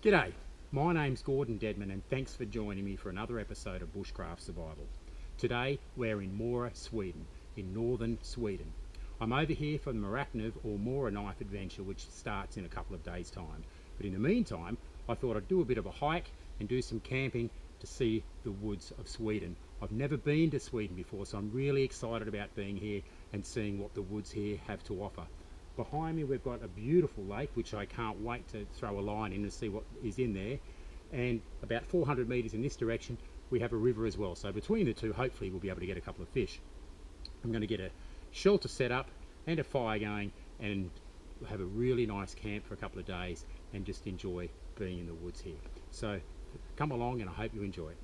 G'day, my name's Gordon Dedman and thanks for joining me for another episode of Bushcraft Survival. Today we're in Mora, Sweden, in northern Sweden. I'm over here for the Morakniv or Morakniv Adventure, which starts in a couple of days' time. But in the meantime, I thought I'd do a bit of a hike and do some camping to see the woods of Sweden. I've never been to Sweden before, so I'm really excited about being here and seeing what the woods here have to offer. Behind me we've got a beautiful lake which I can't wait to throw a line in and see what is in there, and about 400 metres in this direction we have a river as well, so between the two hopefully we'll be able to get a couple of fish. I'm going to get a shelter set up and a fire going and have a really nice camp for a couple of days and just enjoy being in the woods here. So come along and I hope you enjoy it.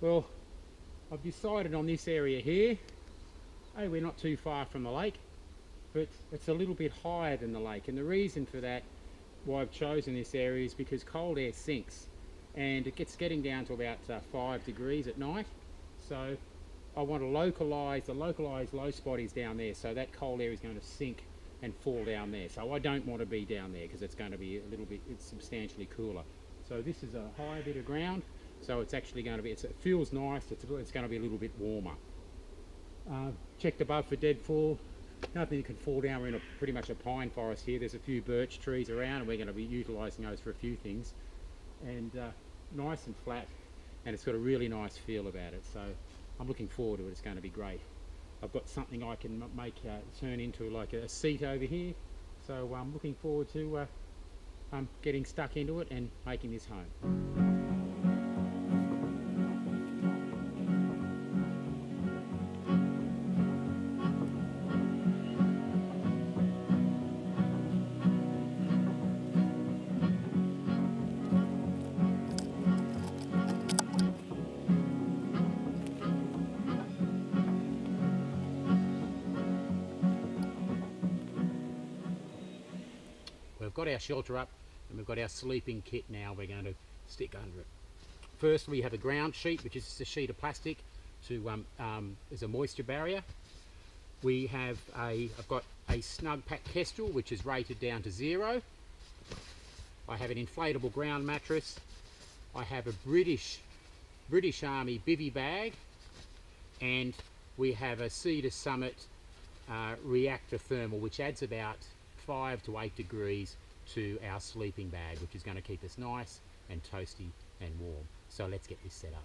Well, I've decided on this area here. Hey, we're not too far from the lake, but it's a little bit higher than the lake, and the reason for that, why I've chosen this area, is because cold air sinks and it gets getting down to about 5 degrees at night. So I want to localise, the localised low spot is down there, so that cold air is going to sink and fall down there. So I don't want to be down there because it's going to be a little bit, it's substantially cooler. So this is a higher bit of ground. So it's actually going to be, it feels nice, it's going to be a little bit warmer. Checked above for deadfall, nothing that can fall down. We're in pretty much a pine forest here. There's a few birch trees around and we're going to be utilising those for a few things. And nice and flat, and it's got a really nice feel about it. So I'm looking forward to it, it's going to be great. I've got something I can make turn into like a seat over here. So I'm looking forward to getting stuck into it and making this home. We've got our shelter up and we've got our sleeping kit now we're going to stick under it. First we have a ground sheet, which is just a sheet of plastic to as a moisture barrier. We have I've got a snug pack kestrel which is rated down to 0. I have an inflatable ground mattress. I have a British Army bivvy bag, and we have a Cedar Summit reactor thermal which adds about 5 to 8 degrees to our sleeping bag, which is going to keep us nice and toasty and warm. So let's get this set up.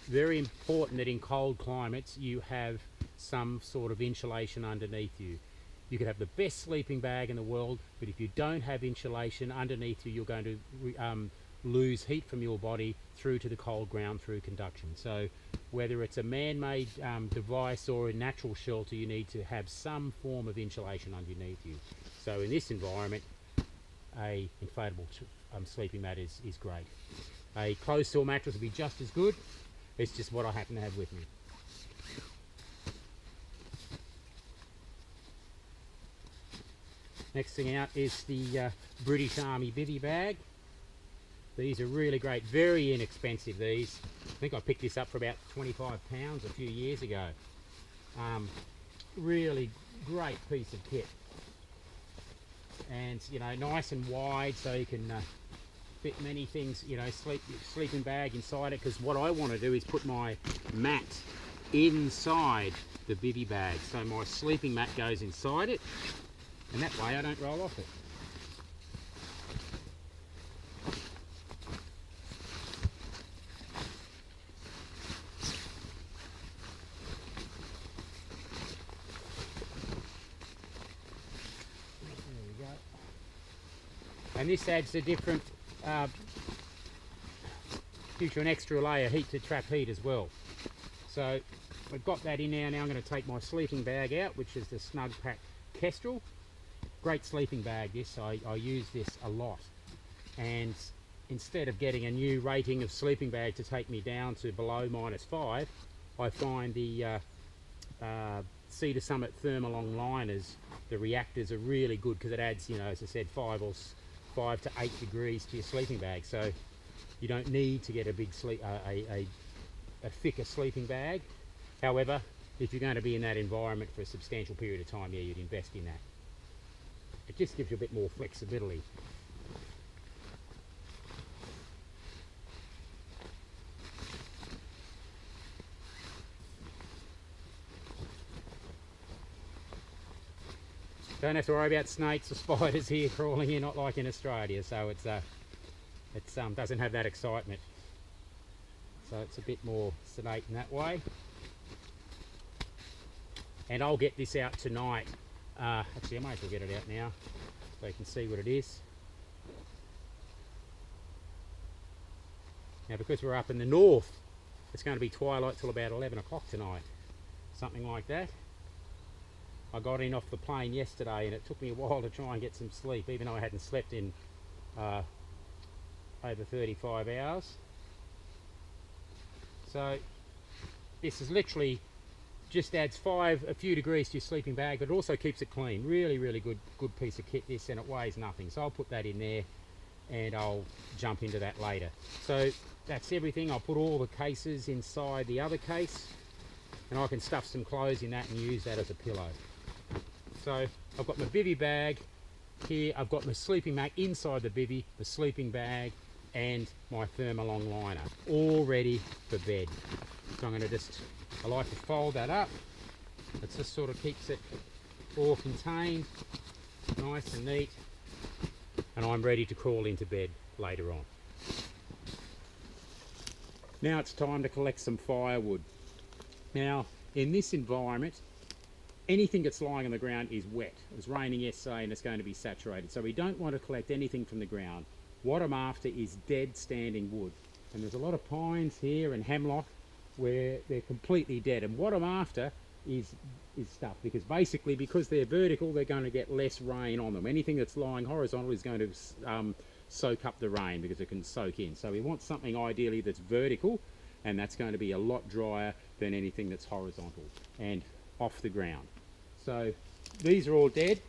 Very important that in cold climates you have some sort of insulation underneath you. You could have the best sleeping bag in the world, but if you don't have insulation underneath you, you're going to lose heat from your body through to the cold ground through conduction. So whether it's a man-made device or a natural shelter, you need to have some form of insulation underneath you. So in this environment, a inflatable sleeping mat is great. A closed cell mattress would be just as good. It's just what I happen to have with me. Next thing out is the British Army bivvy bag. These are really great, very inexpensive these. I think I picked this up for about £25 a few years ago. Really great piece of kit. And you know, nice and wide so you can fit many things, you know, sleeping bag inside it, because what I want to do is put my mat inside the bivvy bag. So my sleeping mat goes inside it, and that way I don't roll off it. There we go. And this adds a different, gives you an extra layer heat to trap heat as well. So we've got that in now. Now I'm going to take my sleeping bag out, which is the Snug Pack Kestrel. Great sleeping bag this, I use this a lot. And instead of getting a new rating of sleeping bag to take me down to below -5, I find the Cedar Summit Thermalong liners, the reactors are really good because it adds, you know, as I said, 5 to 8 degrees to your sleeping bag. So you don't need to get a big a thicker sleeping bag. However, if you're going to be in that environment for a substantial period of time, yeah, you'd invest in that. It just gives you a bit more flexibility. Don't have to worry about snakes or spiders here crawling in, not like in Australia. So it doesn't have that excitement. So it's a bit more sedate in that way. And I'll get this out tonight. Actually, I might as well get it out now so you can see what it is. Now, because we're up in the north, it's going to be twilight till about 11 o'clock tonight, something like that. I got in off the plane yesterday and it took me a while to try and get some sleep, even though I hadn't slept in over 35 hours. So this is literally just adds a few degrees to your sleeping bag, but it also keeps it clean. Really, really good piece of kit this, and it weighs nothing. So I'll put that in there and I'll jump into that later. So that's everything. I'll put all the cases inside the other case and I can stuff some clothes in that and use that as a pillow. So I've got my bivvy bag here, I've got my sleeping mat inside the bivvy, the sleeping bag and my Thermalong liner, all ready for bed. So I'm going to I like to fold that up. It just sort of keeps it all contained, nice and neat, and I'm ready to crawl into bed later on. Now it's time to collect some firewood. Now in this environment, anything that's lying on the ground is wet. It was raining yesterday and it's going to be saturated, so we don't want to collect anything from the ground. What I'm after is dead standing wood, and there's a lot of pines here and hemlock where they're completely dead, and what I'm after is stuff, because basically because they're vertical they're going to get less rain on them. Anything that's lying horizontal is going to soak up the rain because it can soak in. So we want something ideally that's vertical, and that's going to be a lot drier than anything that's horizontal and off the ground. So these are all dead.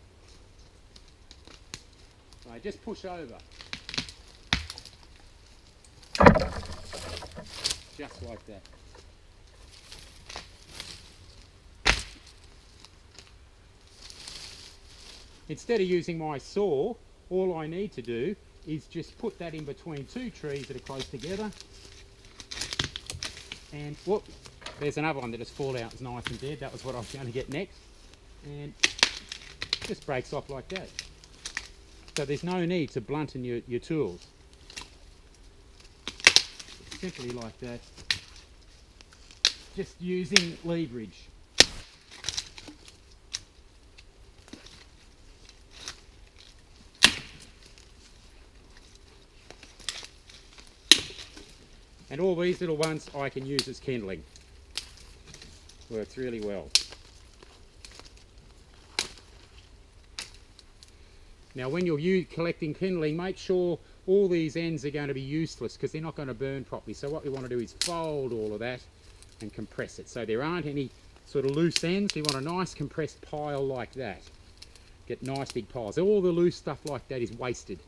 So I just push over. Just like that. Instead of using my saw, all I need to do is just put that in between two trees that are close together. And whoop, there's another one that has fallen out, it's nice and dead. That was what I was going to get next. And just breaks off like that. So there's no need to blunten your tools. Simply like that. Just using leverage. And all these little ones I can use as kindling. Works really well. Now when you're collecting kindling, make sure all these ends are going to be useless because they're not going to burn properly. So what we want to do is fold all of that and compress it. So there aren't any sort of loose ends. We want a nice compressed pile like that. Get nice big piles. All the loose stuff like that is wasted.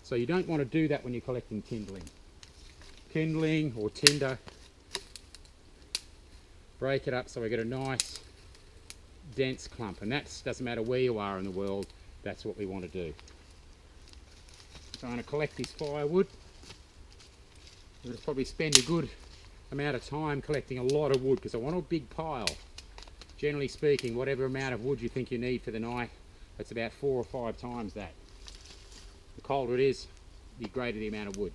So you don't want to do that when you're collecting kindling. Kindling or tinder. Break it up so we get a nice dense clump, and that doesn't matter where you are in the world, that's what we want to do. So I'm going to collect this firewood. I'm going to probably spend a good amount of time collecting a lot of wood because I want a big pile. Generally speaking, whatever amount of wood you think you need for the night, it's about 4 or 5 times that. The colder it is, the greater the amount of wood.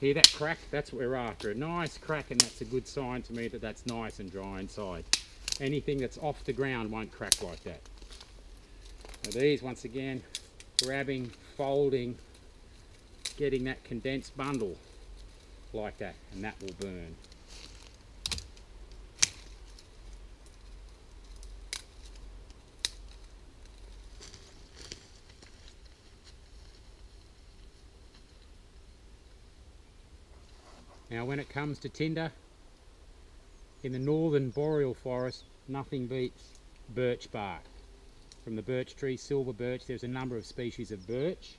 Hear that crack? That's what we're after. A nice crack, and that's a good sign to me that that's nice and dry inside. Anything that's off the ground won't crack like that. Now these, once again, grabbing, folding, getting that condensed bundle like that, and that will burn. Now when it comes to tinder, in the northern boreal forest, nothing beats birch bark. From the birch tree, silver birch, there's a number of species of birch.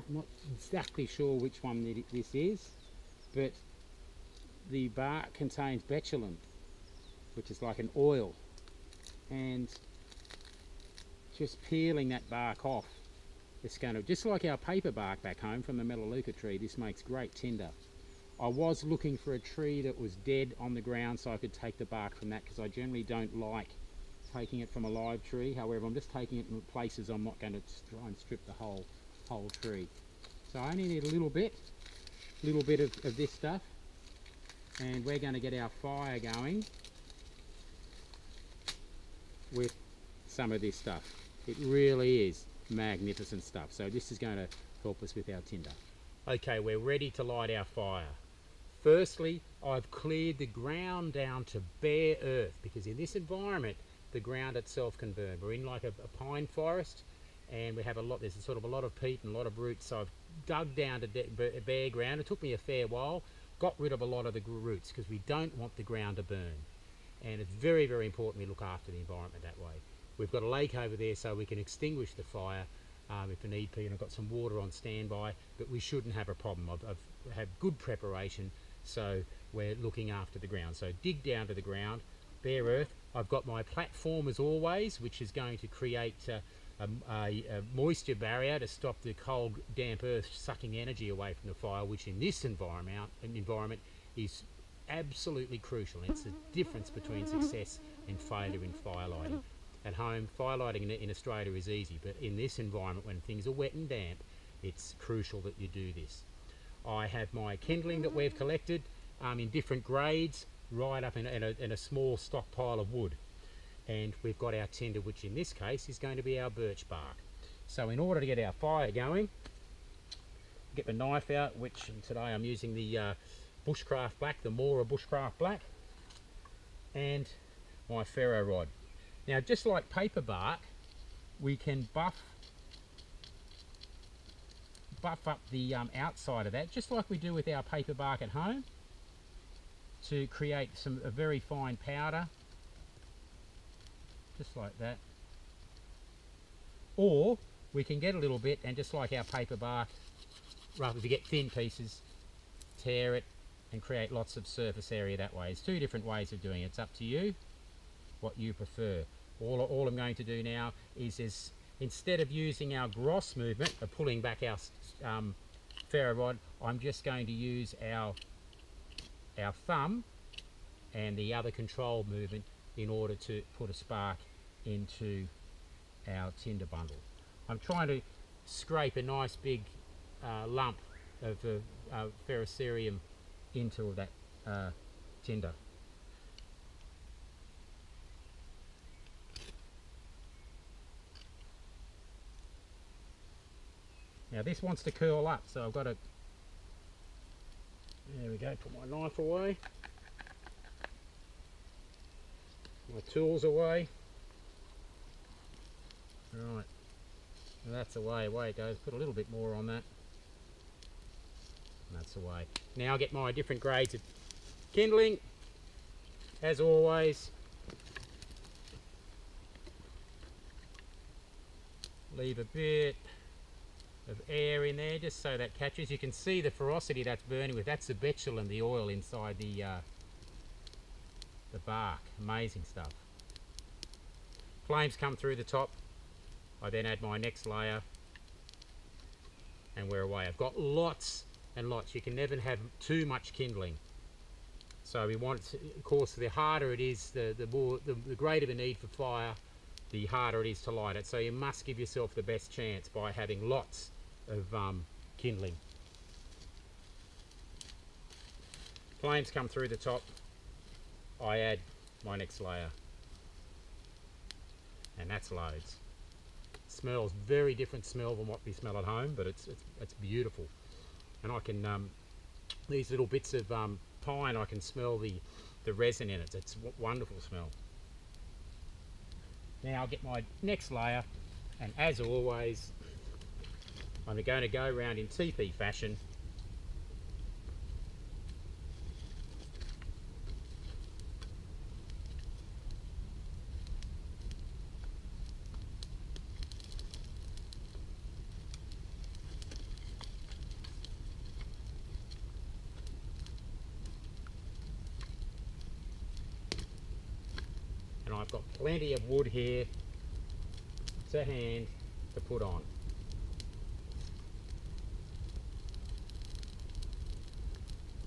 Not exactly sure which one this is, but the bark contains betulin, which is like an oil, and just peeling that bark off, it's going to, just like our paper bark back home from the melaleuca tree, this makes great tinder. I was looking for a tree that was dead on the ground so I could take the bark from that, because I generally don't like taking it from a live tree. However, I'm just taking it in places I'm not going to try and strip the whole tree. So I only need a little bit of this stuff, and we're going to get our fire going with some of this stuff. It really is magnificent stuff. So this is going to help us with our tinder. Okay, we're ready to light our fire. Firstly, I've cleared the ground down to bare earth, because in this environment the ground itself can burn. We're in like a pine forest, and we have there's sort of a lot of peat and a lot of roots, so I've dug down to bare ground. It took me a fair while, got rid of a lot of the roots, because we don't want the ground to burn. And it's very, very important we look after the environment that way. We've got a lake over there so we can extinguish the fire if need be, and I've got some water on standby, but we shouldn't have a problem. I've had good preparation, so we're looking after the ground. So dig down to the ground, bare earth. I've got my platform as always, which is going to create a moisture barrier to stop the cold, damp earth sucking energy away from the fire, which in this environment is absolutely crucial. It's the difference between success and failure in fire lighting. At home, fire lighting in Australia is easy, but in this environment, when things are wet and damp, it's crucial that you do this. I have my kindling that we've collected in different grades, right up in a small stockpile of wood. And we've got our tinder, which in this case is going to be our birch bark. So in order to get our fire going, get the knife out, which today I'm using the Bushcraft Black, the Mora Bushcraft Black, and my ferro rod. Now, just like paper bark, we can buff up the outside of that, just like we do with our paper bark at home, to create a very fine powder, just like that. Or we can get a little bit, and just like our paper bark, rather to get thin pieces, tear it and create lots of surface area that way. It's two different ways of doing it. It's up to you what you prefer. All I'm going to do now is instead of using our gross movement of pulling back our ferro rod, I'm just going to use our thumb and the other control movement in order to put a spark into our tinder bundle. I'm trying to scrape a nice big lump of ferrocerium into that tinder. Now this wants to curl up, so I've got to, there we go, put my knife away, my tools away. Right, that's away it goes. Put a little bit more on that. And that's away. Now I'll get my different grades of kindling, as always. Leave a bit of air in there just so that catches. You can see the ferocity that's burning with. That's the betulin, the oil inside the bark. Amazing stuff. Flames come through the top. I then add my next layer and we're away. I've got lots and lots. You can never have too much kindling. So we want, of course, the harder it is, the greater the need for fire, the harder it is to light it. So you must give yourself the best chance by having lots of kindling. Flames come through the top. I add my next layer. And that's loads. smells. Very different smell than what we smell at home, but it's beautiful. And I can, these little bits of pine, I can smell the resin in it. It's a wonderful smell. Now I'll get my next layer, and as always, I'm going to go around in teepee fashion. And I've got plenty of wood here to hand to put on.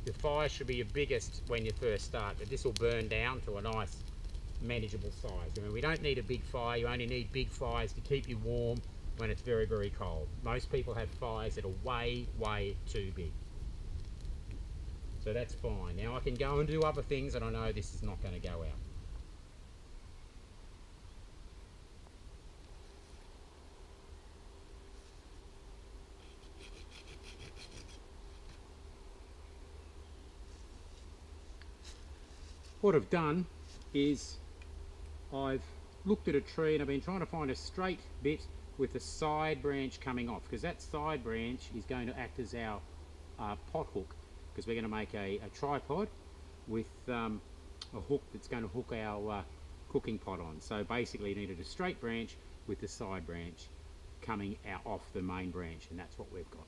The fire should be your biggest when you first start, but this will burn down to a nice manageable size. I mean, we don't need a big fire, you only need big fires to keep you warm when it's very, very cold. Most people have fires that are way, way too big. So that's fine. Now I can go and do other things, and I know this is not going to go out. What I've done is I've looked at a tree and I've been trying to find a straight bit with a side branch coming off, because that side branch is going to act as our pot hook, because we're going to make a tripod with a hook that's going to hook our cooking pot on. So basically you needed a straight branch with the side branch coming out off the main branch, and that's what we've got.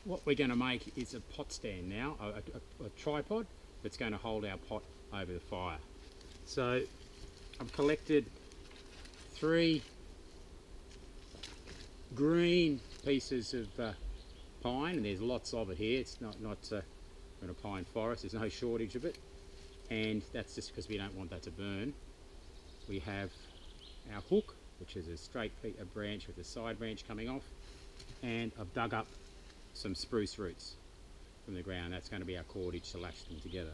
What we're going to make is a pot stand now, a tripod that's going to hold our pot over the fire. So I've collected 3 green pieces of pine, and there's lots of it here. It's not in a pine forest, there's no shortage of it, and that's just because we don't want that to burn. We have our hook, which is a straight branch with a side branch coming off, and I've dug up some spruce roots from the ground. That's going to be our cordage to lash them together.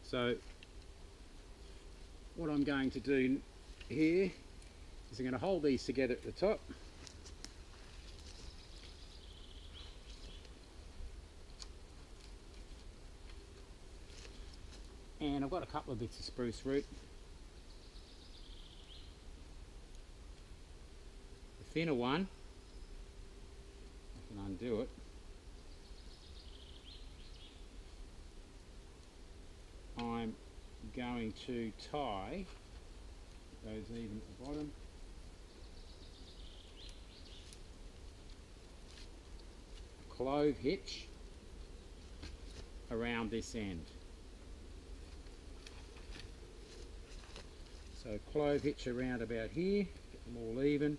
So what I'm going to do here is I'm going to hold these together at the top, and I've got a couple of bits of spruce root. The thinner one, I can undo it. I'm going to tie those even at the bottom. A clove hitch around this end. So clove hitch around about here, get them all even.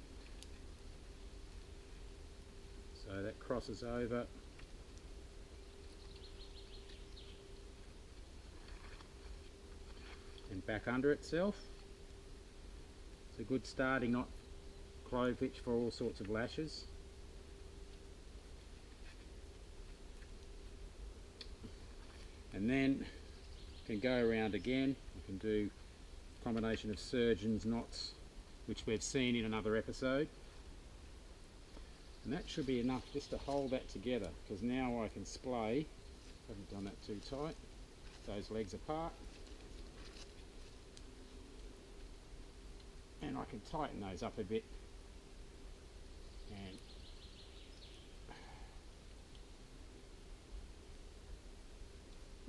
So that crosses over. And back under itself. It's a good starting knot, clove hitch, for all sorts of lashes. and then can go around again. You can do a combination of surgeons, knots, which we've seen in another episode. And that should be enough just to hold that together, because now I can splay, haven't done that too tight, those legs apart. And I can tighten those up a bit and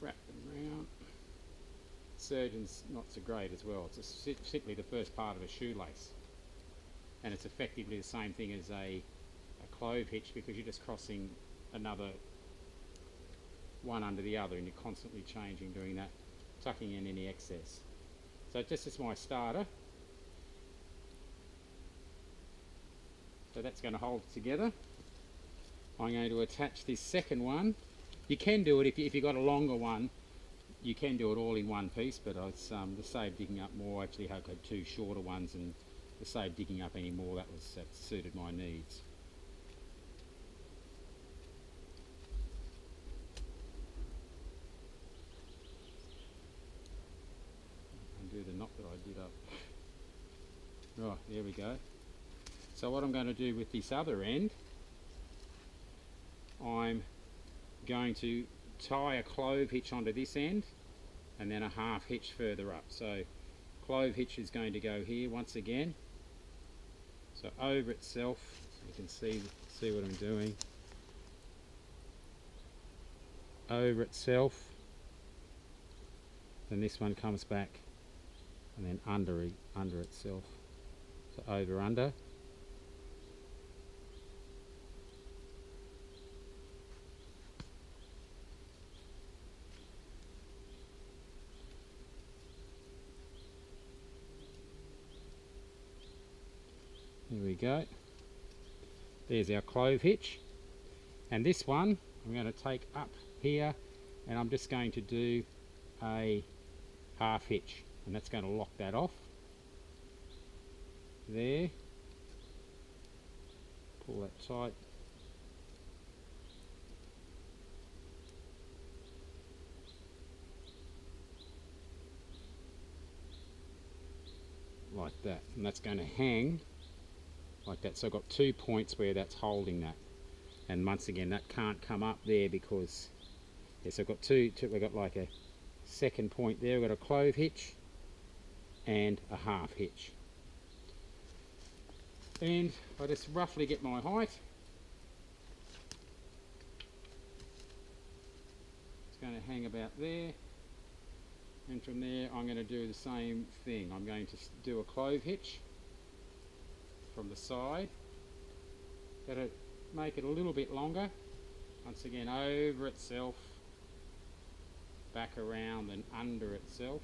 wrap them around. Surgeon's knots are great as well. It's simply the first part of a shoelace, and it's effectively the same thing as a clove hitch, because you're just crossing another one under the other and you're constantly changing, doing that, tucking in any excess. So just as my starter, so that's going to hold it together. I'm going to attach this second one. You can do it if you've got a longer one, you can do it all in one piece, but it's to save digging up more. Actually, I've got two shorter ones, and to save digging up any more, that suited my needs. Undo the knot that I did up. Right, there we go. So what I'm going to do with this other end, I'm going to tie a clove hitch onto this end and then a half hitch further up. So clove hitch is going to go here once again, so over itself. You can see what I'm doing. Over itself, then this one comes back and then under itself. So over, under. Here we go. There's our clove hitch. And this one I'm going to take up here, and I'm just going to do a half hitch, and that's going to lock that off. There. Pull that tight. Like that. And that's going to hang like that. So I've got 2 points where that's holding that, and once again that can't come up there because yes, I've got we've got like a second point there. We've got a clove hitch and a half hitch, and I just roughly get my height. It's going to hang about there, and from there I'm going to do the same thing. I'm going to do a clove hitch from the side. Gotta make it a little bit longer. Once again, over itself, back around and under itself.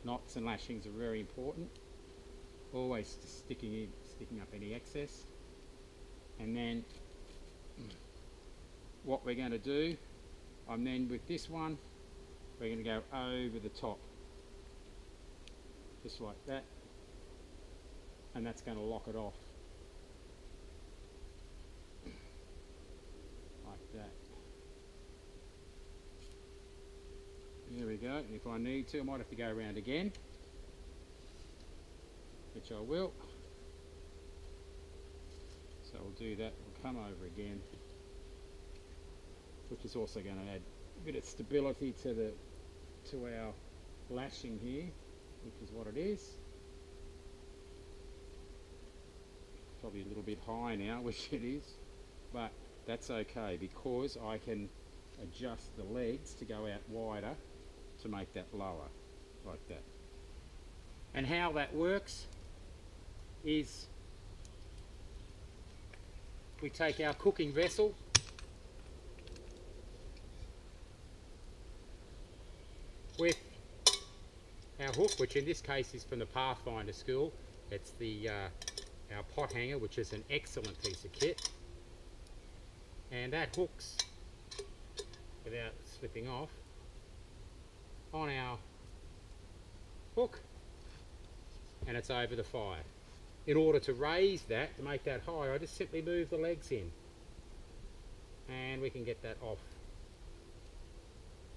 Knots and lashings are very important. Always sticking up any excess. And then what we're going to do, I'm then with this one, we're going to go over the top, just like that, and that's going to lock it off, like that. There we go. And if I need to, I might have to go around again, which I will. So we'll do that, we'll come over again, which is also going to add a bit of stability to our lashing here, which is what it is. Probably a little bit high now, which it is, but that's okay because I can adjust the legs to go out wider to make that lower, like that. And how that works is we take our cooking vessel, with our hook, which in this case is from the Pathfinder school. It's the our pot hanger, which is an excellent piece of kit, and that hooks, without slipping off, on our hook, and it's over the fire. in order to raise that, to make that higher, I just simply move the legs in. And we can get that off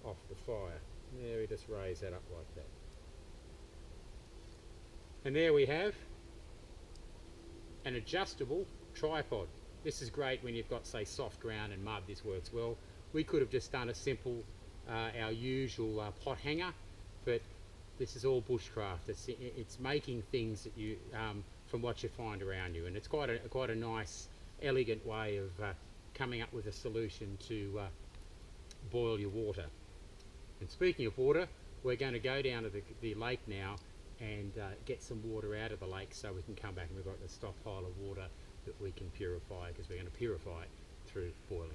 the fire. There, we just raise that up like that. And there we have an adjustable tripod. This is great when you've got, say, soft ground and mud. This works well. We could have just done a simple, our usual pot hanger, but this is all bushcraft. It's making things that you from what you find around you, and it's quite a nice, elegant way of coming up with a solution to boil your water. And speaking of water, we're going to go down to the lake now and get some water out of the lake so we can come back and we've got a stockpile of water that we can purify, because we're going to purify it through boiling.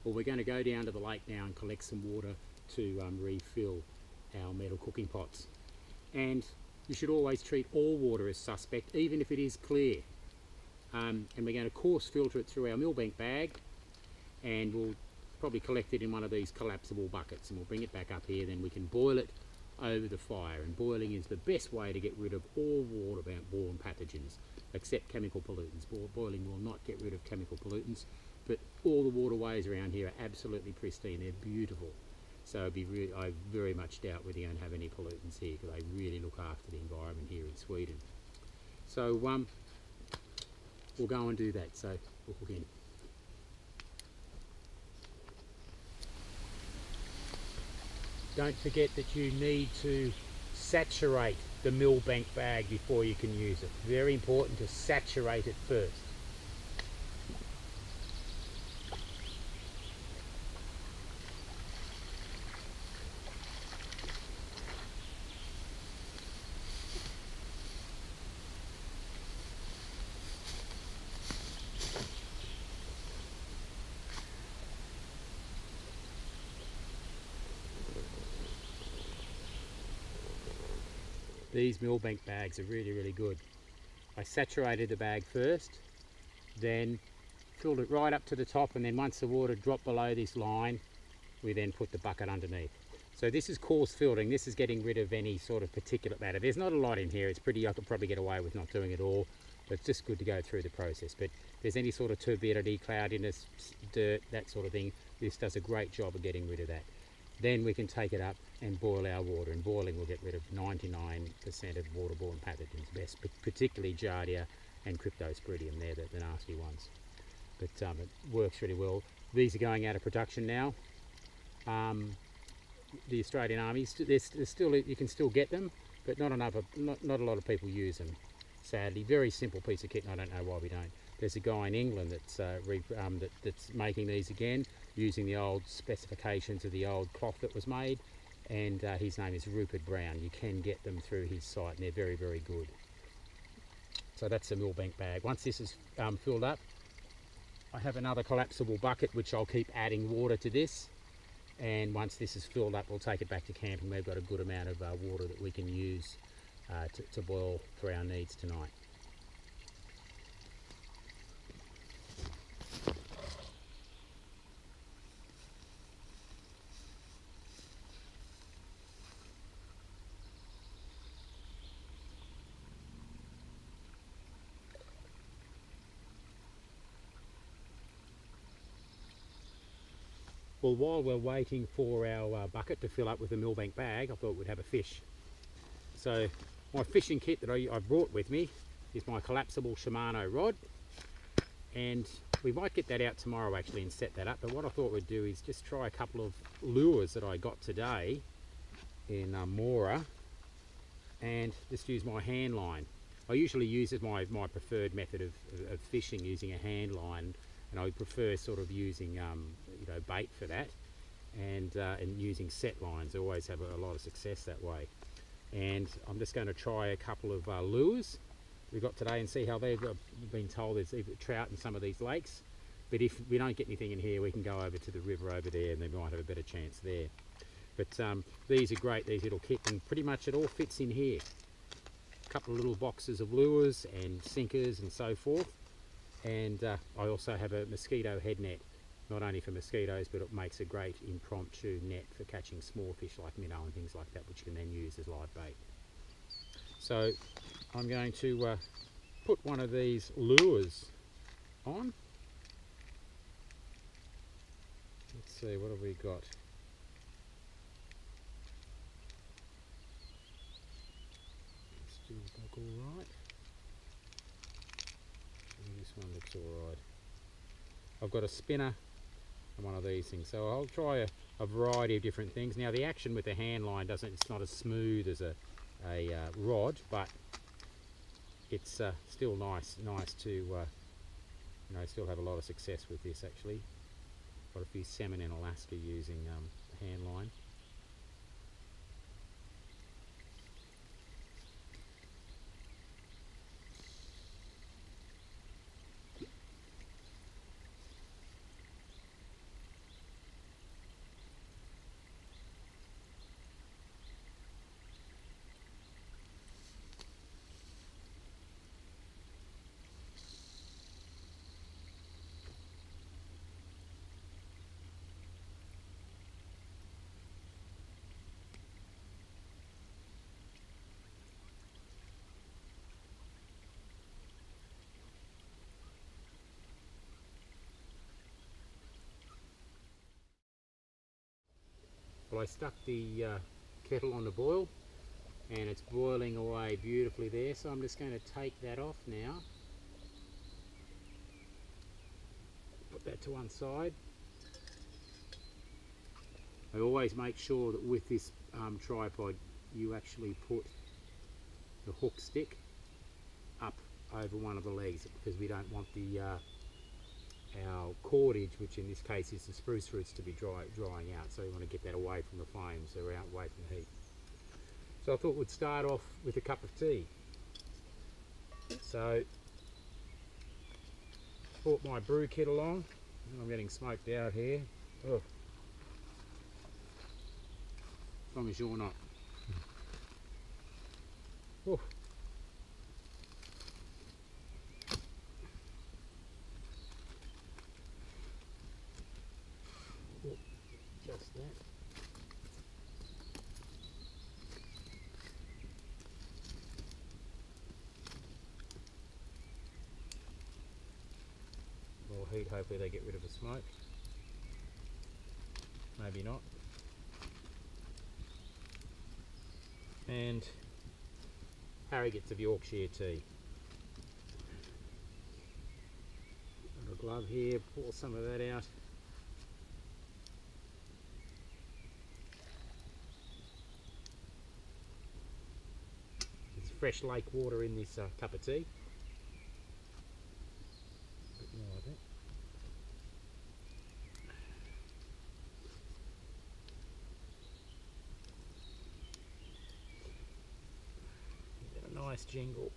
Well, we're going to go down to the lake now and collect some water to refill our metal cooking pots. And you should always treat all water as suspect, even if it is clear. And we're going to coarse filter it through our millbank bag, and we'll probably collect it in one of these collapsible buckets, and we'll bring it back up here. Then we can boil it over the fire, and boiling is the best way to get rid of all waterborne pathogens, except chemical pollutants. Boiling will not get rid of chemical pollutants, but all the waterways around here are absolutely pristine. They're beautiful. So I very much doubt whether you're going to have any pollutants here, because they really look after the environment here in Sweden. So we'll go and do that. So we'll hook in. Don't forget that you need to saturate the millbank bag before you can use it. Very important to saturate it first. These millbank bags are really, really good. I saturated the bag first, then filled it right up to the top, and then once the water dropped below this line, we then put the bucket underneath. So this is coarse filtering. This is getting rid of any sort of particulate matter. There's not a lot in here. It's pretty, I could probably get away with not doing it all, but it's just good to go through the process. But if there's any sort of turbidity, cloudiness, dirt, that sort of thing, this does a great job of getting rid of that. Then we can take it up and boil our water, and boiling will get rid of 99% of waterborne pathogens, particularly Giardia and Cryptosporidium. They're the nasty ones. But it works really well. These are going out of production now. The Australian Army, there's still, you can still get them, but not a lot of people use them, sadly. Very simple piece of kit, and I don't know why we don't. There's a guy in England that's making these again, using the old specifications of the old cloth that was made, and his name is Rupert Brown. You can get them through his site, and they're very, very good. So that's the millbank bag. Once this is filled up, I have another collapsible bucket which I'll keep adding water to this, and once this is filled up, we'll take it back to camp, and we've got a good amount of water that we can use to boil for our needs tonight. Well, while we're waiting for our bucket to fill up with the millbank bag, I thought we'd have a fish. So my fishing kit that I brought with me is my collapsible Shimano rod, and we might get that out tomorrow actually and set that up. But what I thought we'd do is just try a couple of lures that I got today in Mora, and just use my hand line. I usually use as my preferred method of fishing, using a hand line, and I would prefer sort of using you know, bait for that, and using set lines. I always have a lot of success that way. And I'm just going to try a couple of lures we got today and see how they've been told there's even trout in some of these lakes. But if we don't get anything in here, we can go over to the river over there, and they might have a better chance there. But these are great, these little kits, and pretty much it all fits in here. A couple of little boxes of lures and sinkers and so forth. And I also have a mosquito head net, not only for mosquitoes, but it makes a great impromptu net for catching small fish like minnow and things like that, which you can then use as live bait. So I'm going to put one of these lures on. Let's see, what have we got? Still look all right. This one looks all right. I've got a spinner and one of these things, so I'll try a variety of different things. Now the action with the hand line it's not as smooth as a rod, but it's still nice to you know, still have a lot of success with this actually. Got a few salmon in Alaska using hand line. Well, I stuck the kettle on the boil and it's boiling away beautifully there, so I'm just going to take that off now. Put that to one side. I always make sure that with this tripod you actually put the hook stick up over one of the legs, because we don't want the our cordage, which in this case is the spruce roots, to be drying out, so we want to get that away from the flames, so we're out away from the heat. So I thought we'd start off with a cup of tea. So brought my brew kit along. I'm getting smoked out here. Oh. As long as you're not. Oh. Just that. More heat, hopefully they get rid of the smoke. Maybe not. And Harry gets a Yorkshire tea. Got a glove here, pour some of that out. There's fresh lake water in this cup of tea. A bit more of it. Get a nice jingle.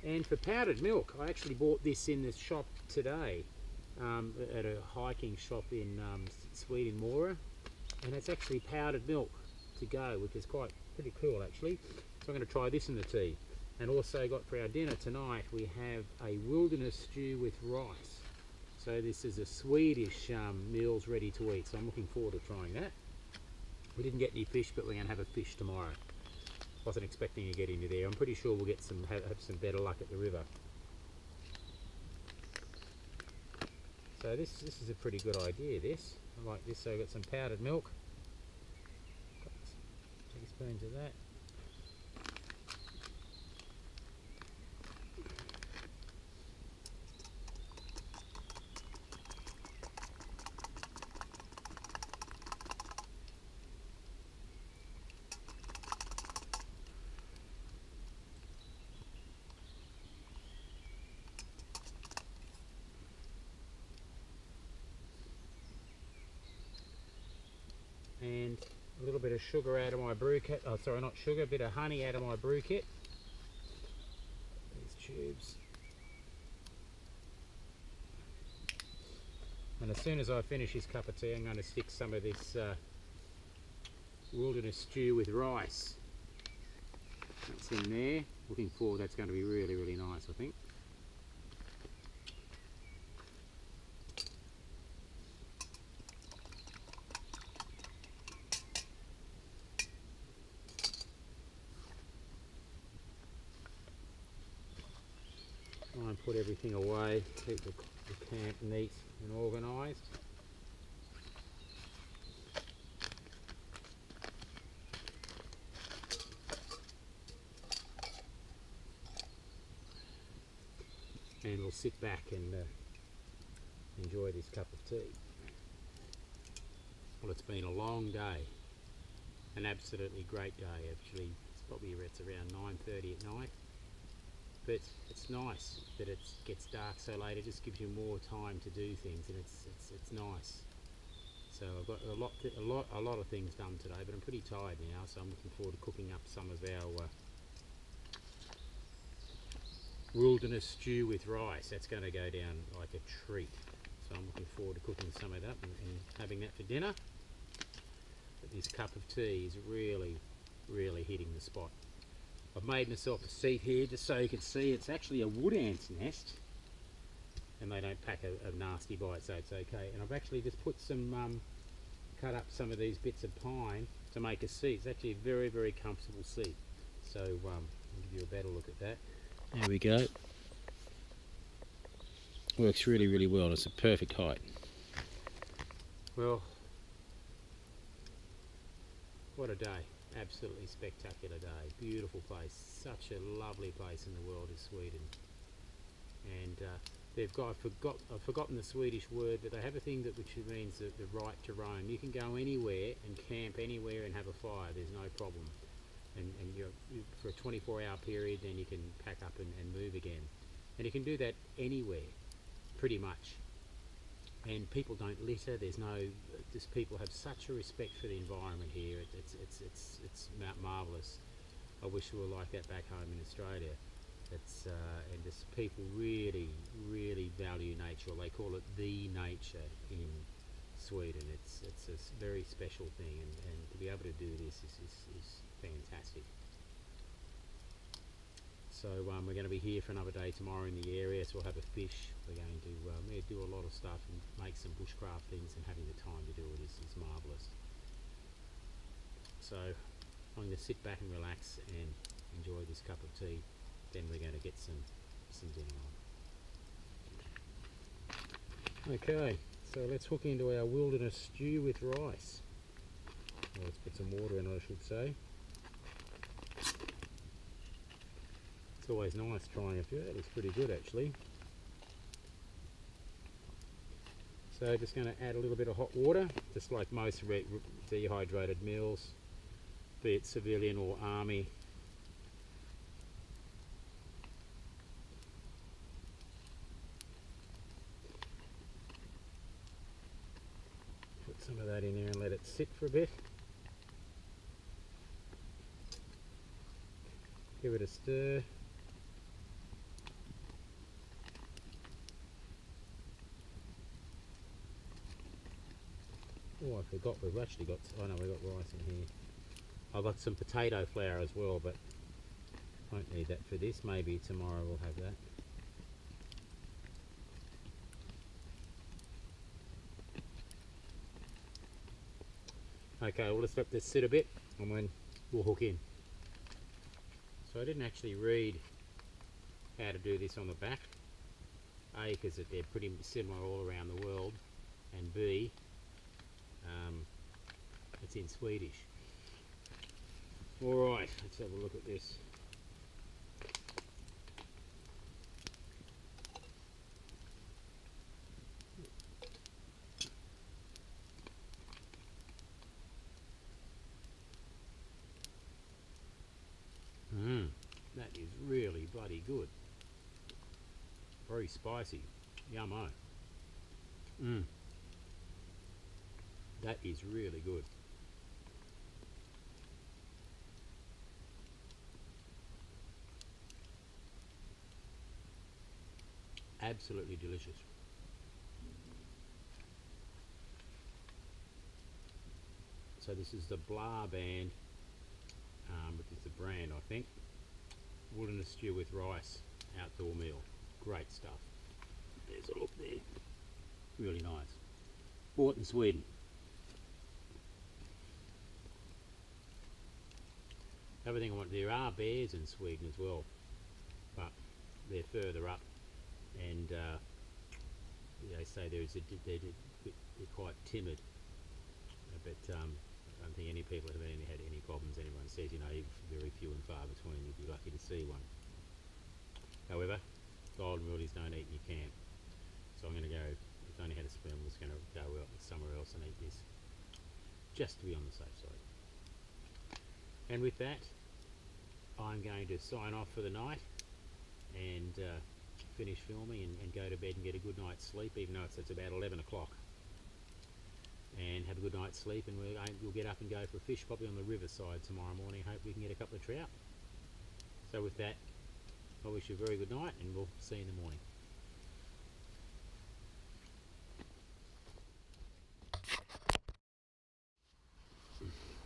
And for powdered milk, I actually bought this in the shop today, at a hiking shop in Sweden, Mora, and it's actually powdered milk to go, which is pretty cool actually. So I'm going to try this in the tea. And also got for our dinner tonight, we have a wilderness stew with rice. So this is a Swedish meals ready to eat, so I'm looking forward to trying that. We didn't get any fish, but we're going to have a fish tomorrow. Wasn't expecting to get into there. I'm pretty sure we'll get have some better luck at the river. So this is a pretty good idea, this. I like this. So I've got some powdered milk. Got 2 teaspoons of that. And a little bit of sugar out of my brew kit. Oh, sorry, not sugar, a bit of honey out of my brew kit. These tubes. And as soon as I finish this cup of tea, I'm going to stick some of this wilderness stew with rice That's in there. Looking forward, that's going to be really, really nice, I think. Try and put everything away, keep the camp neat and organised. And we'll sit back and enjoy this cup of tea. Well, it's been a long day, an absolutely great day actually. It's around 9:30 at night, but it's nice that it gets dark so late. It just gives you more time to do things, and it's nice. So I've got a lot of things done today, but I'm pretty tired now, so I'm looking forward to cooking up some of our wilderness stew with rice. That's going to go down like a treat. So I'm looking forward to cooking some of that and having that for dinner. But this cup of tea is really, really hitting the spot. I've made myself a seat here just so you can see it's actually a wood ant's nest, and they don't pack a nasty bite, so it's okay. And I've actually just put some, cut up some of these bits of pine to make a seat. It's actually a very, very comfortable seat. So I'll give you a better look at that. There we go. Works really, really well. It's a perfect height. Well, what a day. Absolutely spectacular day. Beautiful place. Such a lovely place in the world is Sweden. And I've forgotten the Swedish word, but they have a thing which means the right to roam. You can go anywhere and camp anywhere and have a fire. There's no problem. And you're for a 24-hour period, then you can pack up and move again. And you can do that anywhere, pretty much. And people don't litter. There's no. Just people have such a respect for the environment here. It's marvellous. I wish we were like that back home in Australia. And just people really, really value nature. They call it the nature in Sweden. It's a very special thing, and to be able to do this is fantastic. So we're going to be here for another day tomorrow in the area, so we'll have a fish. We're going to do a lot of stuff and make some bushcraft things, and having the time to do it is marvellous. So I'm going to sit back and relax and enjoy this cup of tea. Then we're going to get some dinner on. Okay, so let's hook into our wilderness stew with rice. Well, let's put some water in, I should say. It's always nice trying a few. That looks pretty good actually. So just going to add a little bit of hot water, just like most dehydrated meals, be it civilian or army. Put some of that in there and let it sit for a bit. Give it a stir. Oh, I forgot we've actually got, oh no, we've got rice in here. I've got some potato flour as well, but won't need that for this. Maybe tomorrow we'll have that. Okay, well, let's let this sit a bit and then we'll hook in. So I didn't actually read how to do this on the back. A, because they're pretty similar all around the world, and B, it's in Swedish. Alright, let's have a look at this. That is really bloody good. Very spicy. Yummo. That is really good. Absolutely delicious. So this is the Blah band, which is the brand, I think. wilderness stew with rice outdoor meal. Great stuff. There's a look there. Really nice. Bought in Sweden. The other thing I want, there are bears in Sweden as well, but they're further up, and they say they're quite timid, but I don't think any people have had any problems. Anyone says, you know, very few and far between. You'd be lucky to see one. However, golden rule is don't eat in your camp. So I'm going to go, if I only had a spoon, I'm just going to go out somewhere else and eat this, just to be on the safe side. And with that, I'm going to sign off for the night and finish filming and go to bed and get a good night's sleep, even though it's about 11 o'clock. And have a good night's sleep, and we'll get up and go for a fish, probably on the riverside tomorrow morning. Hope we can get a couple of trout. So with that, I wish you a very good night, and we'll see you in the morning.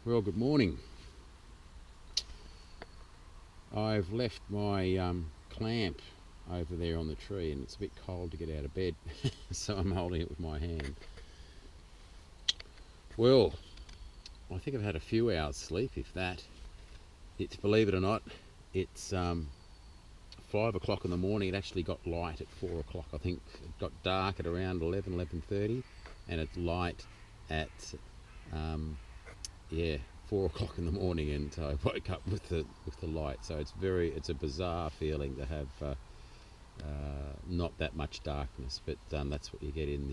Well, good morning. I've left my clamp over there on the tree, and it's a bit cold to get out of bed, so I'm holding it with my hand. Well, I think I've had a few hours sleep, if that. It's, believe it or not, it's 5 o'clock in the morning. It actually got light at 4 o'clock. I think it got dark at around 11:30, and it's light at 4 o'clock in the morning, and I woke up with the light. So it's a bizarre feeling to have not that much darkness, but that's what you get in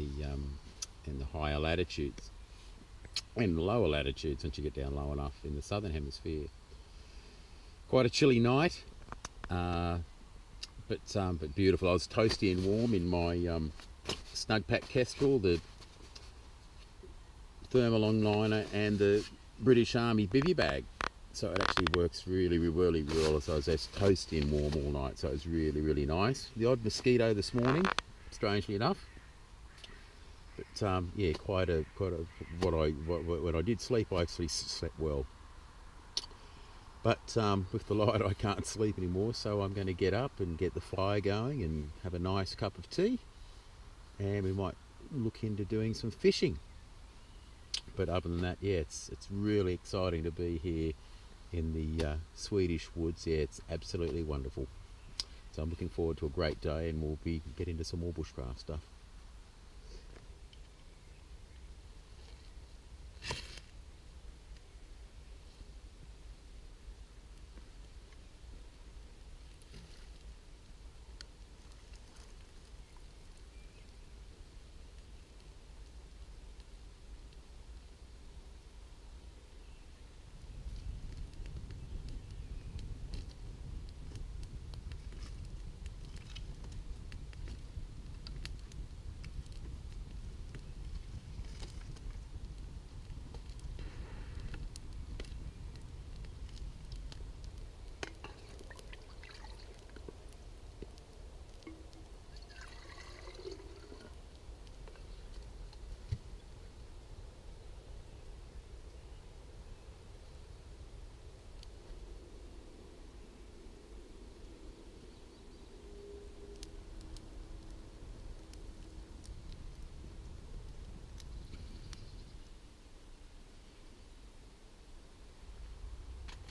the higher latitudes and lower latitudes once you get down low enough in the southern hemisphere. Quite a chilly night, but beautiful. I was toasty and warm in my snug pack kestrel, the thermal longliner, and the British Army bivvy bag. So it actually works really well. So I was just toasty and warm all night, so it was really nice. The odd mosquito this morning, strangely enough, but yeah, when I did sleep, I actually slept well. But with the light, I can't sleep anymore, so I'm going to get up and get the fire going and have a nice cup of tea, and we might look into doing some fishing. But other than that, yeah, it's really exciting to be here in the Swedish woods. Yeah, it's absolutely wonderful. So I'm looking forward to a great day, and we'll get into some more bushcraft stuff.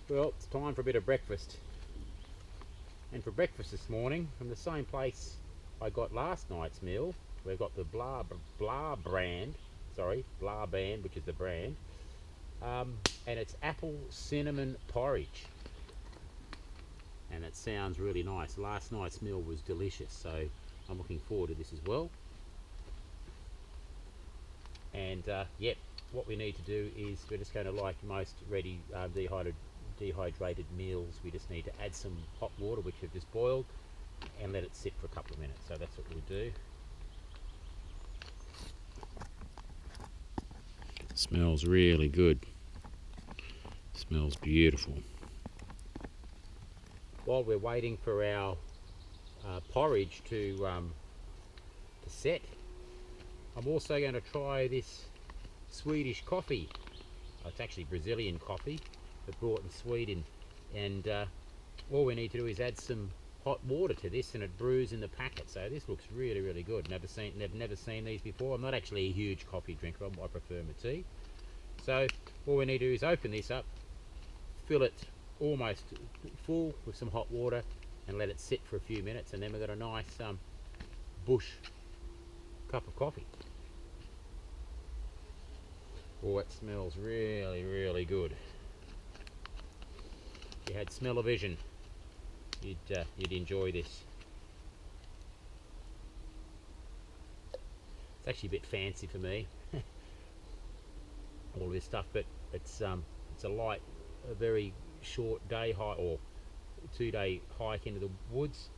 Well, it's time for a bit of breakfast. And for breakfast this morning, from the same place I got last night's meal, we've got the Blah Band, which is the brand, and it's apple cinnamon porridge. And it sounds really nice. Last night's meal was delicious, so I'm looking forward to this as well. And yep, what we need to do is we're just going to, like most ready dehydrated meals, we just need to add some hot water, which we've just boiled, and let it sit for a couple of minutes. So that's what we'll do. Smells really good. Smells beautiful. While we're waiting for our porridge to set, I'm also going to try this Swedish coffee. It's actually Brazilian coffee, but brought in Sweden, and all we need to do is add some hot water to this and it brews in the packet. So this looks really, really good. Never seen these before. I'm not actually a huge coffee drinker. I prefer my tea. So all we need to do is open this up, fill it almost full with some hot water and let it sit for a few minutes, and then we've got a nice bush cup of coffee. Oh, it smells really, really good. If you had smell-o-vision, you'd enjoy this. It's actually a bit fancy for me, all this stuff, but it's a very short day hike or 2-day hike into the woods,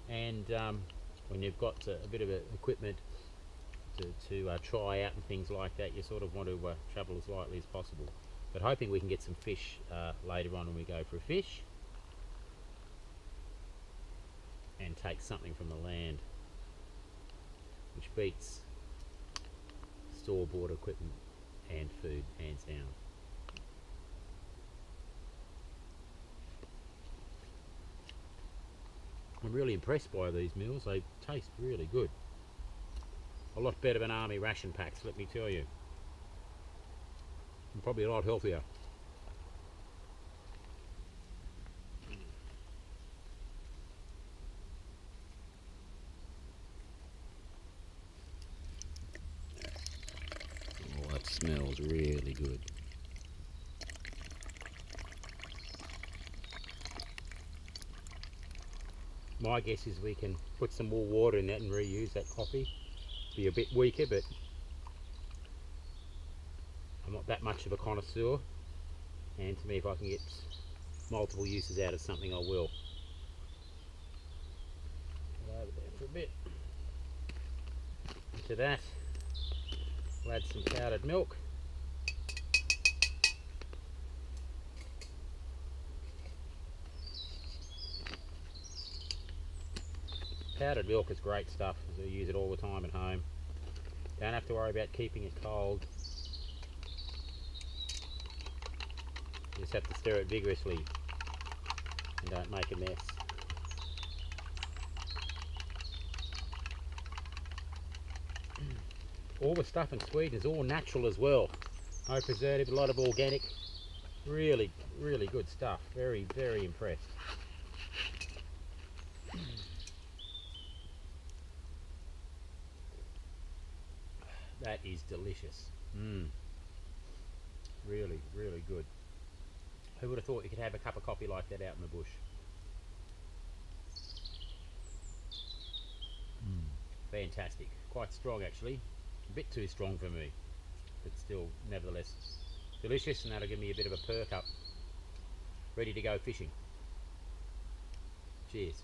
and when you've got a bit of equipment to try out and things like that, you sort of want to travel as lightly as possible. But hoping we can get some fish later on when we go for a fish, and take something from the land, which beats store-bought equipment and food, hands down. I'm really impressed by these meals. They taste really good. A lot better than army ration packs, let me tell you. And probably a lot healthier. Oh, that smells really good. My guess is we can put some more water in that and reuse that coffee. Be a bit weaker, but I'm not that much of a connoisseur, and to me, if I can get multiple uses out of something, I will. Put over there for a bit. Into that, we'll add some powdered milk. Powdered milk is great stuff. I use it all the time at home. Don't have to worry about keeping it cold. You just have to stir it vigorously and don't make a mess. All the stuff in Sweden is all natural as well. No preservative, a lot of organic. Really, really good stuff. Very, very impressed. That is delicious. Really, really good. Who would have thought you could have a cup of coffee like that out in the bush? Fantastic. Quite strong actually. A bit too strong for me, but still nevertheless delicious, and that'll give me a bit of a perk up. Ready to go fishing. Cheers.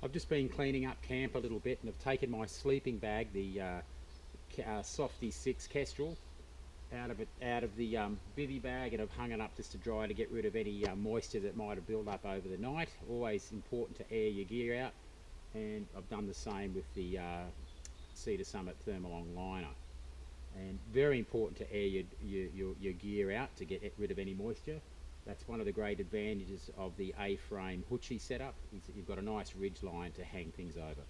I've just been cleaning up camp a little bit, and I've taken my sleeping bag, the Softy 6 Kestrel, out of the bivvy bag, and I've hung it up just to dry to get rid of any moisture that might have built up over the night. Always important to air your gear out and I've done the same with the Cedar Summit Thermalong liner. And very important to air your gear out to get rid of any moisture. That's one of the great advantages of the A-frame hoochie setup, is that you've got a nice ridge line to hang things over.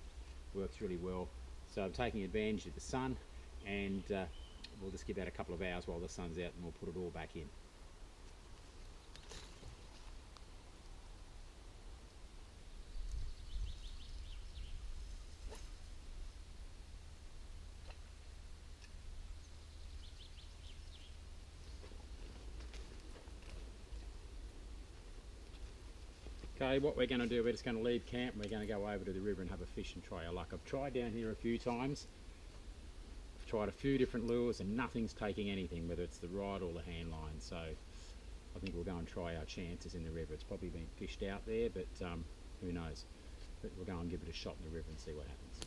Works really well. So I'm taking advantage of the sun, and we'll just give that a couple of hours while the sun's out, and we'll put it all back in. Okay, what we're going to do, we're just going to leave camp and we're going to go over to the river and have a fish and try our luck. I've tried down here a few times. I've tried a few different lures and nothing's taking anything, whether it's the rod or the hand line. So I think we'll go and try our chances in the river. It's probably been fished out there, but who knows. But we'll go and give it a shot in the river and see what happens.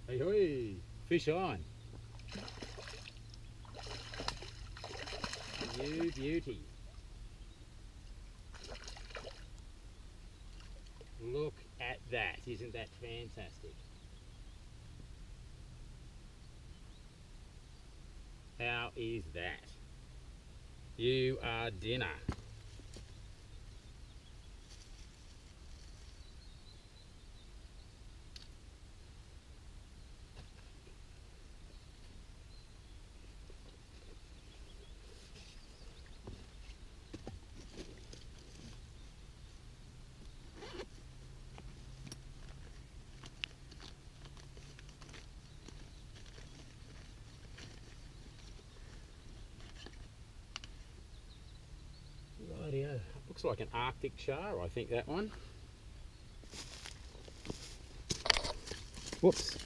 Hey, hey, fish on. You beauty. Look at that, isn't that fantastic? How is that? You are dinner. Rightio. Looks like an Arctic char, I think, that one. Whoops.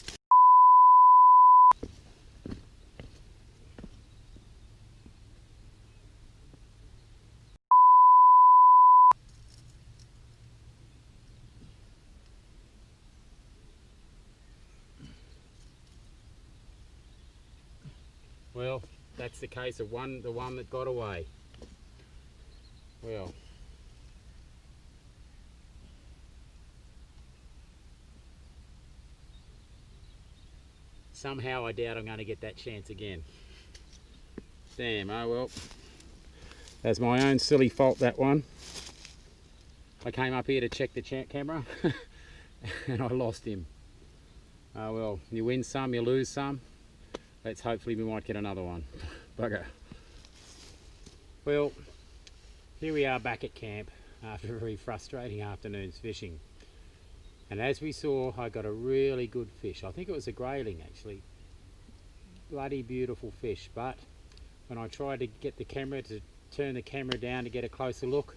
Well, that's the case of the one that got away. Well, somehow I doubt I'm going to get that chance again. Damn, oh well. That's my own silly fault, that one. I came up here to check the camera and I lost him. Oh well, you win some, you lose some. Let's hopefully we might get another one. Bugger. Well, here we are back at camp after a very frustrating afternoon's fishing. And as we saw, I got a really good fish. I think it was a grayling actually. Bloody beautiful fish, but when I tried to get the camera to turn the camera down to get a closer look,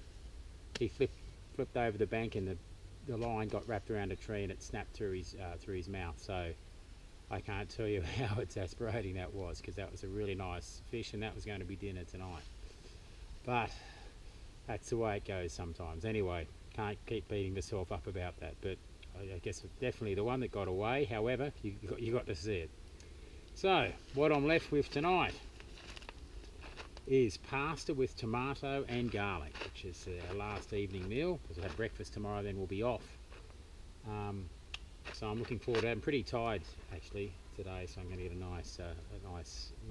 he flipped over the bank and the line got wrapped around a tree and it snapped through his mouth. So I can't tell you how exasperating that was, because that was a really nice fish and that was going to be dinner tonight. But that's the way it goes sometimes. Anyway, can't keep beating myself up about that, but I guess definitely the one that got away. However, you got to see it. So what I'm left with tonight is pasta with tomato and garlic, which is our last evening meal, because I had breakfast tomorrow, then we'll be off. So I'm looking forward to it. I'm pretty tired actually today, so I'm going to get a nice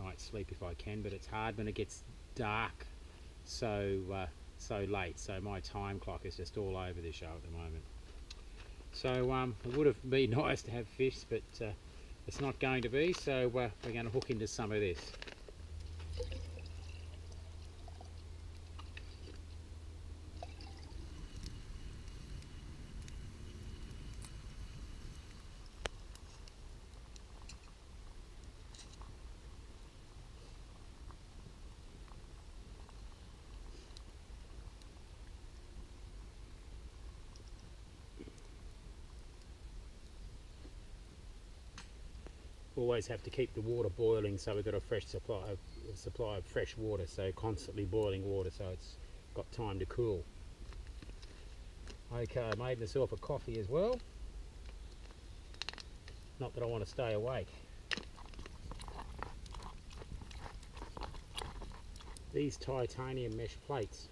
night's sleep if I can, but it's hard when it gets dark so late, so my time clock is just all over the show at the moment. So it would have been nice to have fish, but it's not going to be, so we're going to hook into some of this. always have to keep the water boiling, so we've got a fresh supply of fresh water, so constantly boiling water, so it's got time to cool. Okay, I made myself a coffee as well. Not that I want to stay awake. These titanium mesh plates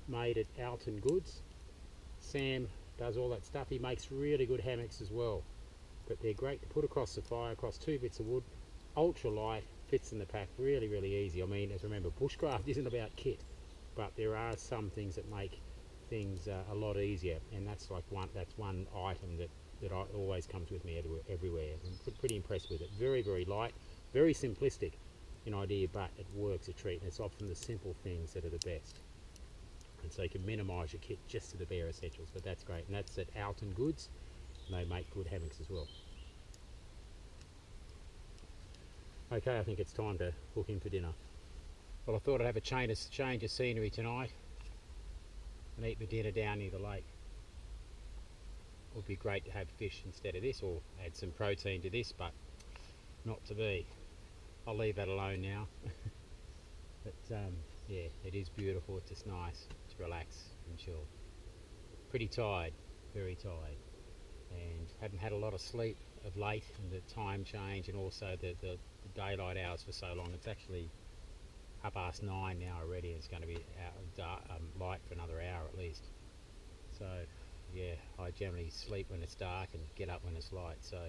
made at Alton Goods. Sam does all that stuff. He makes really good hammocks as well. But they're great to put across the fire, across 2 bits of wood. Ultra light, fits in the pack, really, really easy. I mean, as remember, bushcraft isn't about kit, but there are some things that make things a lot easier, and that's like one item that always comes with me everywhere. I'm pretty impressed with it. Very, very light, very simplistic in idea, but it works a treat, and it's often the simple things that are the best. And so you can minimise your kit just to the bare essentials, but that's great. And that's at Alton Goods, and they make good hammocks as well. Okay, I think it's time to hook in for dinner. Well, I thought I'd have a change of scenery tonight and eat my dinner down near the lake. It would be great to have fish instead of this, or add some protein to this, but not to be. I'll leave that alone now. But yeah, it is beautiful. It's just nice to relax and chill. Pretty tired, very tired, and haven't had a lot of sleep of late, and the time change, and also the daylight hours for so long. It's actually 9:30 now already. It's going to be light for another hour at least. So yeah, I generally sleep when it's dark and get up when it's light. So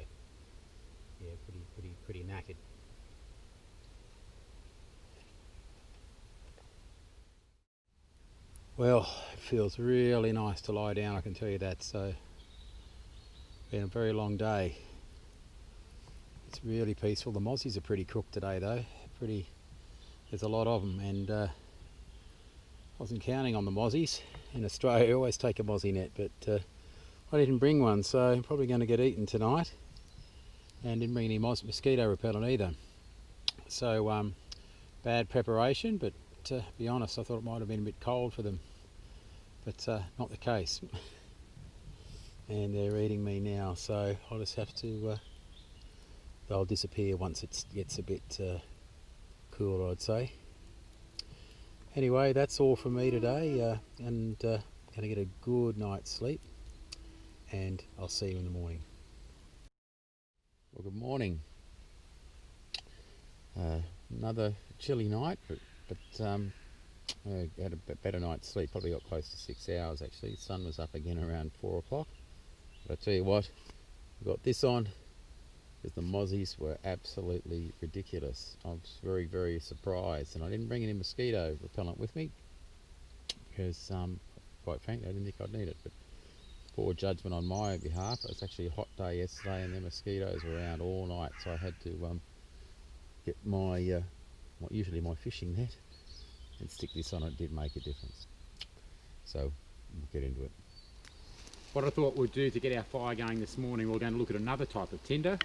yeah, pretty knackered. Well, it feels really nice to lie down, I can tell you that. So it's been a very long day. It's really peaceful. The mozzies are pretty cooked today though. There's a lot of them, and I wasn't counting on the mozzies. In Australia I always take a mozzie net, but I didn't bring one, so I'm probably going to get eaten tonight. And didn't bring any mosquito repellent either. So bad preparation, but to be honest, I thought it might have been a bit cold for them, but not the case. And they're eating me now, so I'll just have to they'll disappear once it gets a bit cooler, I'd say. Anyway, that's all from me today, and going to get a good night's sleep, and I'll see you in the morning. Well, good morning. Another chilly night, but I had a better night's sleep. Probably got close to 6 hours actually. The sun was up again around 4 o'clock. But I tell you what, I got this on because the mozzies were absolutely ridiculous. I was very, very surprised, and I didn't bring any mosquito repellent with me because, quite frankly, I didn't think I'd need it. But poor judgment on my behalf. It was actually a hot day yesterday, and the mosquitoes were around all night, so I had to get my usually my fishing net and stick this on. It did make a difference. So we'll get into it. What I thought we'd do to get our fire going this morning, we're going to look at another type of tinder,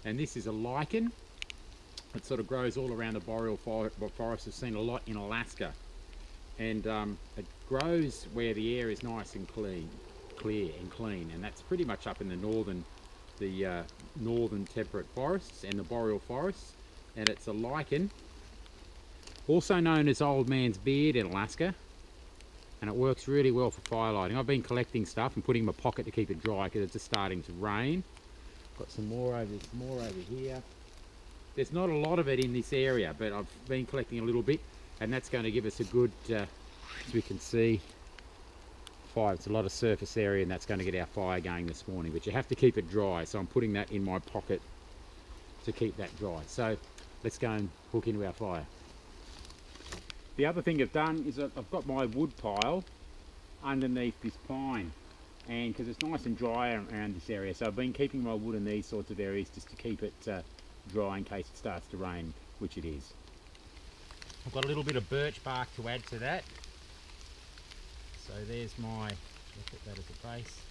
and this is a lichen. It sort of grows all around the boreal forest. I've seen a lot in Alaska, and it grows where the air is nice and clear and clean, and that's pretty much up in the northern temperate forests and the boreal forests. And it's a lichen, also known as old man's beard in Alaska, and it works really well for fire lighting. I've been collecting stuff and putting it in my pocket to keep it dry because it's just starting to rain. Got some more over here. There's not a lot of it in this area, but I've been collecting a little bit, and that's going to give us a good, as we can see, fire. It's a lot of surface area, and that's going to get our fire going this morning, but you have to keep it dry, so I'm putting that in my pocket to keep that dry. So let's go and hook into our fire. The other thing I've done is I've got my wood pile underneath this pine, and because it's nice and dry around this area, so I've been keeping my wood in these sorts of areas just to keep it dry in case it starts to rain, which it is. I've got a little bit of birch bark to add to that. So there's my, I'll put that as a base.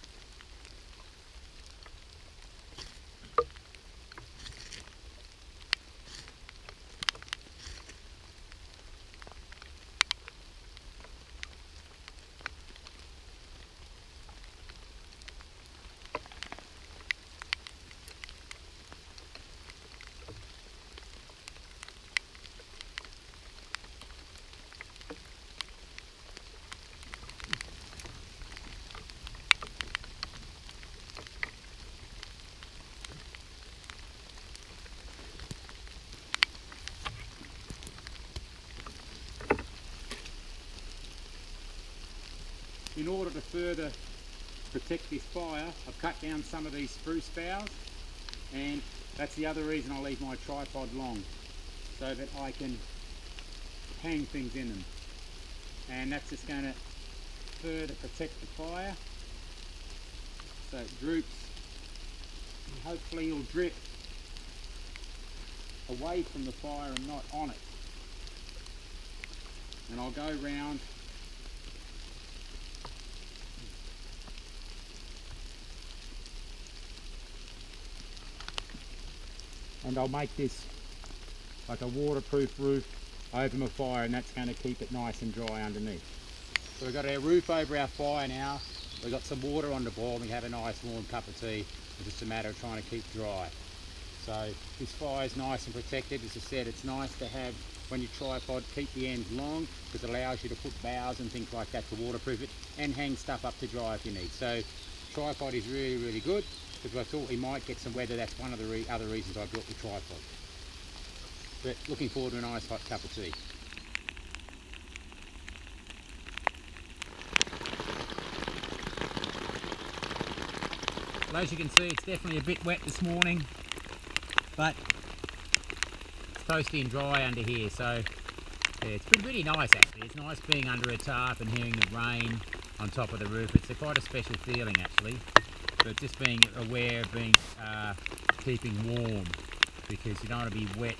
in order to further protect this fire, I've cut down some of these spruce boughs, and that's the other reason I leave my tripod long, so that I can hang things in them. And that's just going to further protect the fire, so it droops, and hopefully it'll drip away from the fire and not on it. And I'll go round and I'll make this like a waterproof roof over my fire, and that's going to keep it nice and dry underneath. So we've got our roof over our fire now, we've got some water on the boil, and we have a nice warm cup of tea. It's just a matter of trying to keep dry. So this fire is nice and protected. As I said, it's nice to have, when your tripod, keep the ends long, because it allows you to put boughs and things like that to waterproof it, and hang stuff up to dry if you need. So tripod is really, really good, because I thought we might get some weather. That's one of the other reasons I built the tripod. But looking forward to a nice hot cup of tea. Well, as you can see, it's definitely a bit wet this morning, but it's toasty and dry under here, so yeah, it's pretty nice actually. It's nice being under a tarp and hearing the rain on top of the roof. It's quite a special feeling actually, but just being aware of being keeping warm, because you don't want to be wet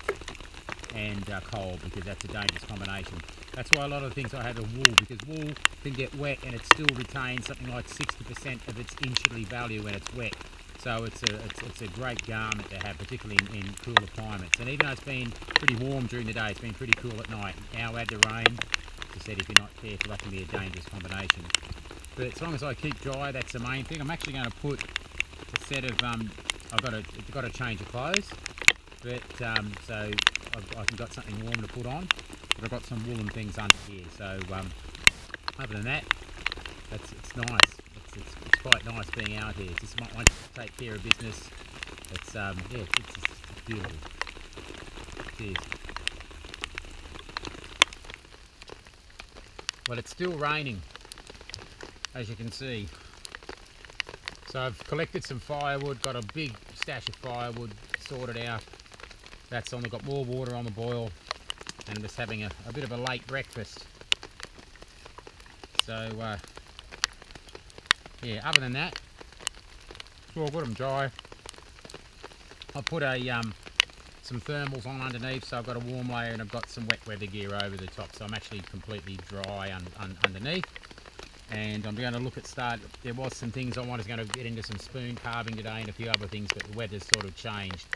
and cold, because that's a dangerous combination. That's why a lot of the things I have are wool, because wool can get wet and it still retains something like 60% of its insulary value when it's wet. So it's a great garment to have, particularly in cooler climates. And even though it's been pretty warm during the day, it's been pretty cool at night. Now add the rain, as I said, if you're not careful, that can be a dangerous combination. But as long as I keep dry, that's the main thing. I'm actually going to put a set of, I've got to change of clothes, but so I've got something warm to put on, but I've got some woolen things under here. So other than that, it's nice. It's quite nice being out here. Just might want to take care of business. It's yeah, it's beautiful. Cheers. Well, it's still raining, as you can see. So I've collected some firewood, got a big stash of firewood sorted out. That's on. I've got more water on the boil, and I'm just having a bit of a late breakfast. So yeah, other than that, it's all good and dry. I put some thermals on underneath, so I've got a warm layer, and I've got some wet weather gear over the top, so I'm actually completely dry underneath. And I'm going to look at there was some things I was going to get into, some spoon carving today and a few other things, but the weather's sort of changed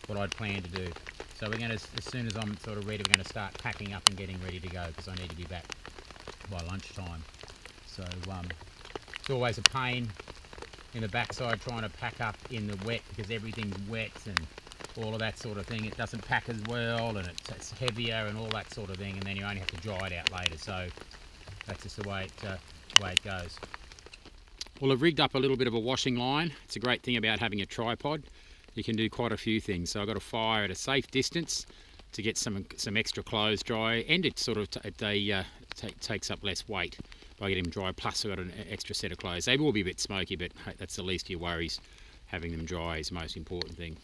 what I'd planned to do. So we're going to, as soon as I'm sort of ready, we're going to start packing up and getting ready to go, because I need to be back by lunchtime. So it's always a pain in the backside trying to pack up in the wet, because everything's wet and all of that sort of thing. It doesn't pack as well, and it's heavier and all that sort of thing, and then you only have to dry it out later. So that's just the way it goes. Well, I've rigged up a little bit of a washing line. It's a great thing about having a tripod. You can do quite a few things. So I've got a fire at a safe distance to get some extra clothes dry, and it sort of takes up less weight by getting them dry. Plus I've got an extra set of clothes. They will be a bit smoky, but that's the least of your worries. Having them dry is the most important thing.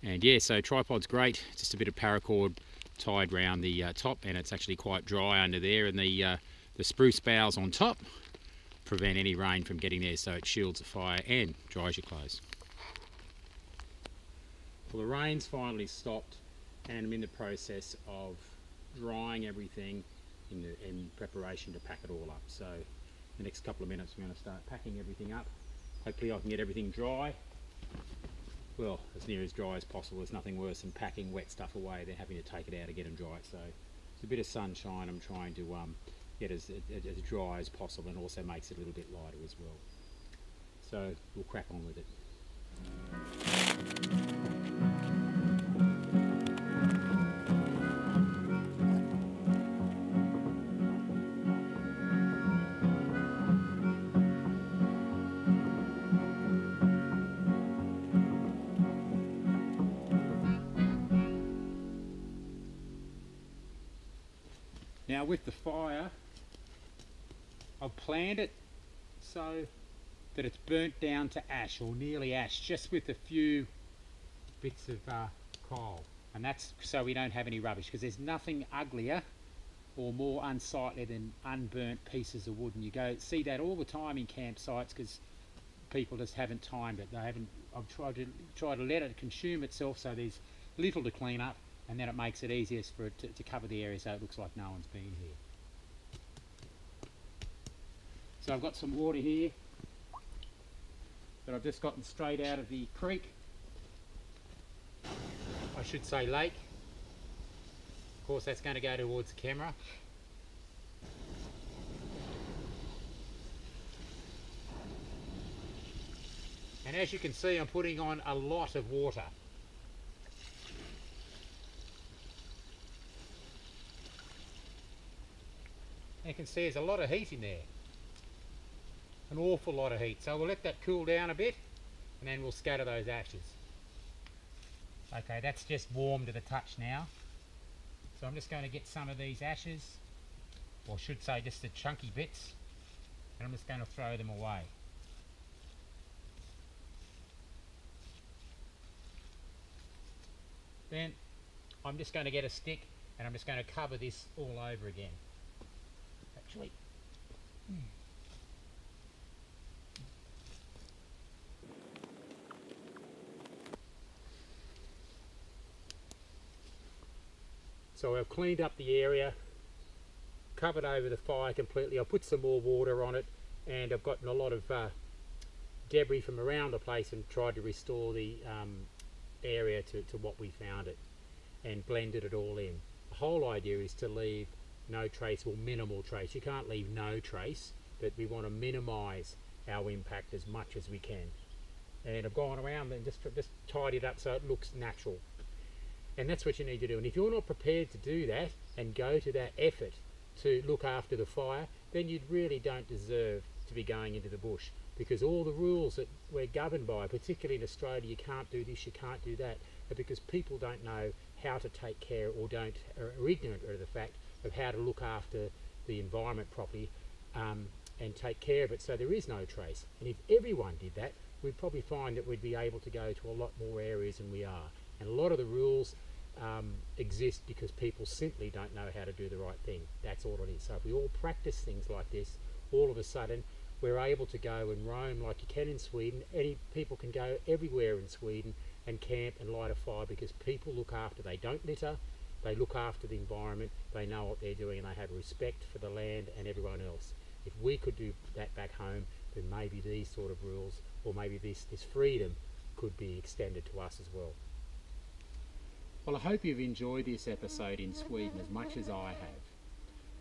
And yeah, so tripod's great. Just a bit of paracord tied round the top, and it's actually quite dry under there, and the spruce boughs on top prevent any rain from getting there, so it shields the fire and dries your clothes. Well, the rain's finally stopped, and I'm in the process of drying everything in preparation to pack it all up. So the next couple of minutes I'm going to start packing everything up. Hopefully I can get everything dry. Well, as near as dry as possible. There's nothing worse than packing wet stuff away, then having to take it out to get them dry. So it's a bit of sunshine. I'm trying to get as dry as possible, and also makes it a little bit lighter as well. So we'll crack on with it. Now with the fire, I've planned it so that it's burnt down to ash or nearly ash, just with a few bits of coal. And that's so we don't have any rubbish, because there's nothing uglier or more unsightly than unburnt pieces of wood. And you go see that all the time in campsites because people just haven't timed it. They haven't. I've tried to let it consume itself so there's little to clean up, and then it makes it easiest for it to cover the area so it looks like no one's been here. So I've got some water here that I've just gotten straight out of the creek. I should say lake. Of course that's going to go towards the camera. And as you can see, I'm putting on a lot of water. And you can see there's a lot of heat in there. An awful lot of heat. So we'll let that cool down a bit and then we'll scatter those ashes. Okay, that's just warm to the touch now. So I'm just going to get some of these ashes, or I should say just the chunky bits, and I'm just going to throw them away. Then I'm just going to get a stick and I'm just going to cover this all over again. Actually, so I've cleaned up the area, covered over the fire completely. I've put some more water on it, and I've gotten a lot of debris from around the place and tried to restore the area to what we found it, and blended it all in. The whole idea is to leave no trace or minimal trace. You can't leave no trace, but we want to minimise our impact as much as we can. And I've gone around and just tidied it up so it looks natural. And that's what you need to do. And if you're not prepared to do that and go to that effort to look after the fire, then you really don't deserve to be going into the bush, because all the rules that we're governed by, particularly in Australia, you can't do this, you can't do that, are because people don't know how to take care or are ignorant of the fact of how to look after the environment properly and take care of it so there is no trace. And if everyone did that, we'd probably find that we'd be able to go to a lot more areas than we are. And a lot of the rules exist because people simply don't know how to do the right thing. That's all it is. So if we all practice things like this, all of a sudden we're able to go and roam like you can in Sweden. People can go everywhere in Sweden and camp and light a fire because people look after. They don't litter, they look after the environment, they know what they're doing, and they have respect for the land and everyone else. If we could do that back home, then maybe these sort of rules, or maybe this freedom could be extended to us as well. Well, I hope you've enjoyed this episode in Sweden as much as I have.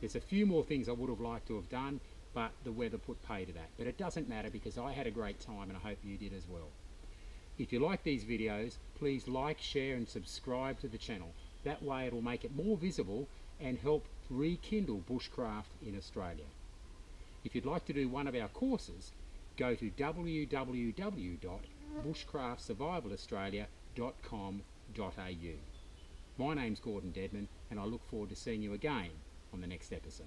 There's a few more things I would have liked to have done, but the weather put pay to that. But it doesn't matter because I had a great time and I hope you did as well. If you like these videos, please like, share and subscribe to the channel. That way it'll make it more visible and help rekindle bushcraft in Australia. If you'd like to do one of our courses, go to www.bushcraftsurvivalaustralia.com.au. My name's Gordon Dedman, and I look forward to seeing you again on the next episode.